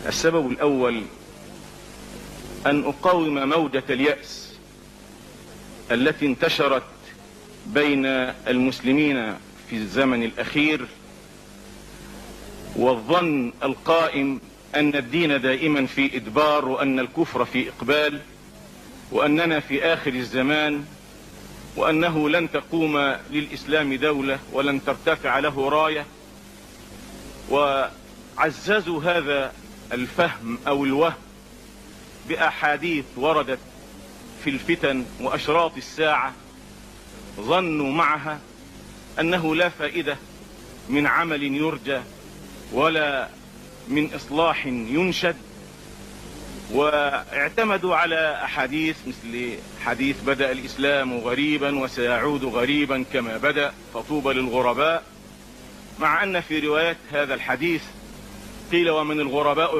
السبب الأول أن أقاوم موجة اليأس التي انتشرت بين المسلمين في الزمن الأخير، والظن القائم أن الدين دائما في إدبار، وأن الكفر في إقبال، وأننا في آخر الزمان، وأنه لن تقوم للإسلام دولة ولن ترتفع له راية. وعززوا هذا الفهم أو الوهم بأحاديث وردت في الفتن وأشراط الساعة، ظنوا معها أنه لا فائدة من عمل يرجى ولا من إصلاح ينشد، واعتمدوا على أحاديث مثل حديث بدأ الإسلام غريبا وسيعود غريبا كما بدأ فطوبى للغرباء، مع أن في روايات هذا الحديث قيل ومن الغرباء